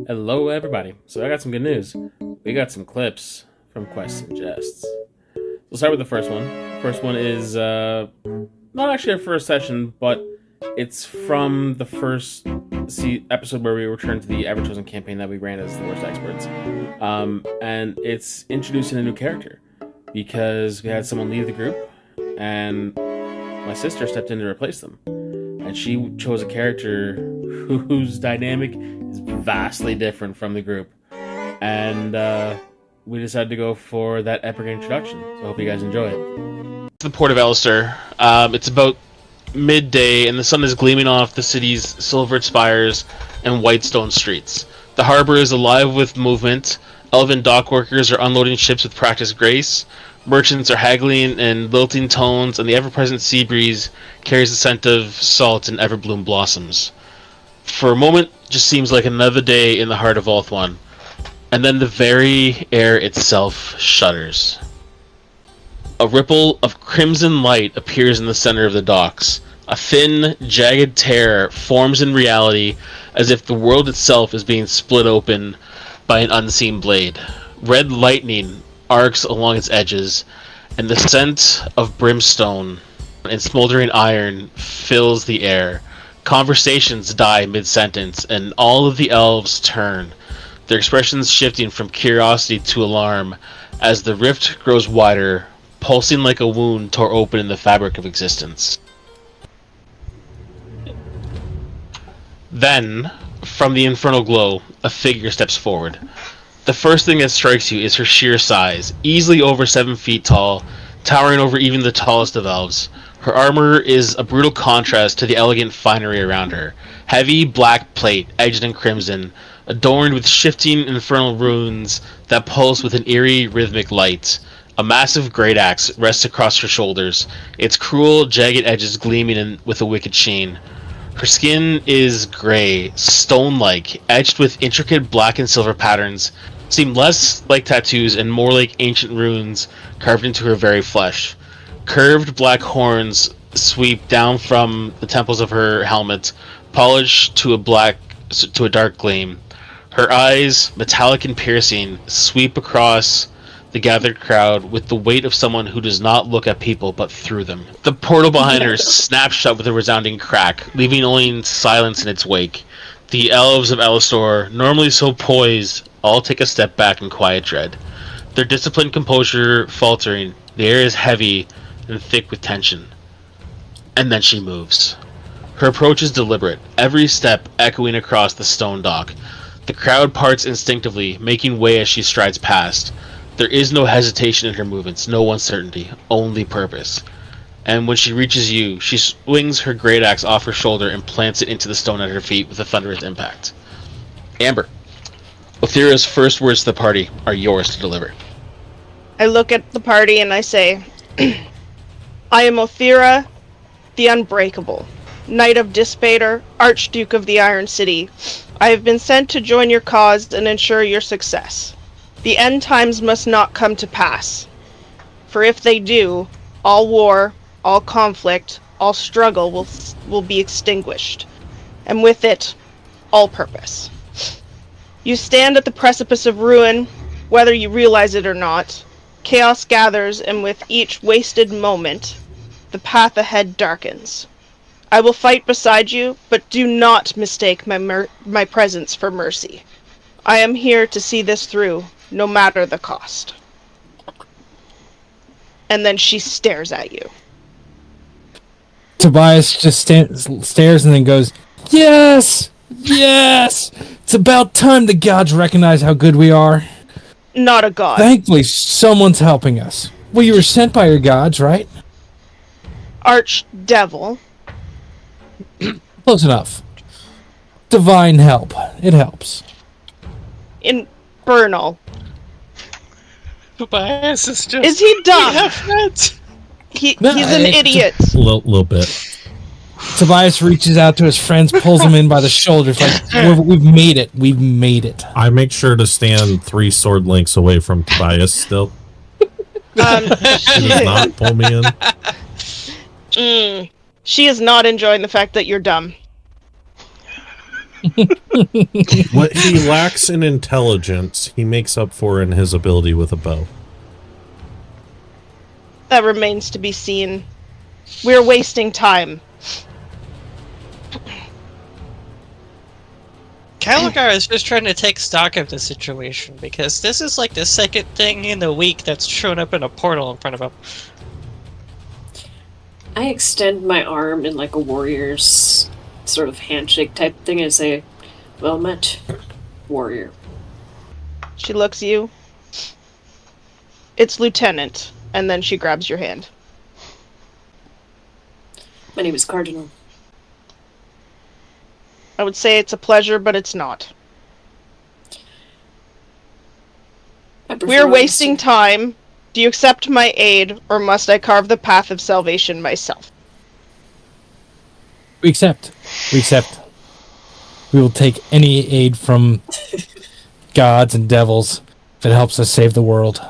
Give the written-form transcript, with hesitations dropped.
Hello, everybody. So I got some good news. We got some clips from Quests and Jests. We'll start with the first one. First one is not actually our first session, but it's from the first episode where we returned to the Neverchosen campaign that we ran as the worst experts. And it's introducing a new character because we had someone leave the group, and my sister stepped in to replace them. And she chose a character whose dynamic is vastly different from the group. And we decided to go for that epic introduction. So I hope you guys enjoy it. The port of Alistair. It's about midday, and the sun is gleaming off the city's silvered spires and white stone streets. The harbor is alive with movement. Elven dock workers are unloading ships with practiced grace. Merchants are haggling in lilting tones, and the ever-present sea breeze carries the scent of salt and everbloom blossoms. For a moment, it just seems like another day in the heart of Ulthuan, and then the very air itself shudders. A ripple of crimson light appears in the center of the docks. A thin, jagged tear forms in reality as if the world itself is being split open by an unseen blade. Red lightning arcs along its edges, and the scent of brimstone and smoldering iron fills the air. Conversations die mid-sentence, and all of the elves turn, their expressions shifting from curiosity to alarm as the rift grows wider, pulsing like a wound tore open in the fabric of existence. Then, from the infernal glow, a figure steps forward. The first thing that strikes you is her sheer size, easily over 7 feet tall, towering over even the tallest of elves. Her armor is a brutal contrast to the elegant finery around her. Heavy black plate, edged in crimson, adorned with shifting infernal runes that pulse with an eerie, rhythmic light. A massive great axe rests across her shoulders, its cruel, jagged edges gleaming with a wicked sheen. Her skin is gray, stone-like, etched with intricate black and silver patterns, seem less like tattoos and more like ancient runes carved into her very flesh. Curved black horns sweep down from the temples of her helmet, polished to a dark gleam. Her eyes, metallic and piercing, sweep across the gathered crowd with the weight of someone who does not look at people but through them. The portal behind her snaps shut with a resounding crack, leaving only silence in its wake. The elves of Alistair, normally so poised, all take a step back in quiet dread. Their disciplined composure faltering, the air is heavy and thick with tension. And then she moves. Her approach is deliberate, every step echoing across the stone dock. The crowd parts instinctively, making way as she strides past. There is no hesitation in her movements, no uncertainty, only purpose. And when she reaches you, she swings her great axe off her shoulder and plants it into the stone at her feet with a thunderous impact. Amber, Othira's first words to the party are yours to deliver. I look at the party and I say, I am Othira, the Unbreakable, Knight of Dispater, Archduke of the Iron City. I have been sent to join your cause and ensure your success. The end times must not come to pass, for if they do, all war, all conflict, all struggle will be extinguished, and with it, all purpose. You stand at the precipice of ruin, whether you realize it or not. Chaos gathers, and with each wasted moment, the path ahead darkens. I will fight beside you, but do not mistake my presence for mercy. I am here to see this through, no matter the cost. And then she stares at you. Tobias just stares and then goes, Yes! Yes! It's about time the gods recognize how good we are. Not a god. Thankfully, someone's helping us. Well, you were sent by your gods, right? Archdevil. Close enough. Divine help. It helps. Infernal. Tobias is just... Is he dumb? He's No, an idiot. A little bit. Tobias reaches out to his friends, pulls him in by the shoulders, like, we've made it. We've made it. I make sure to stand 3 sword lengths away from Tobias still. He does not pull me in. She is not enjoying the fact that you're dumb. What he lacks in intelligence, he makes up for in his ability with a bow. That remains to be seen. We're wasting time. Caligar is just trying to take stock of the situation, because this is like the second thing in the week that's shown up in a portal in front of him. I extend my arm in like a warrior's sort of handshake type thing and say, "Well met, warrior." She looks at you. It's Lieutenant, and then she grabs your hand. My name is Cardinal. I would say it's a pleasure, but it's not. We're wasting time. Do you accept my aid, or must I carve the path of salvation myself? We accept. We accept. We will take any aid from gods and devils if it helps us save the world.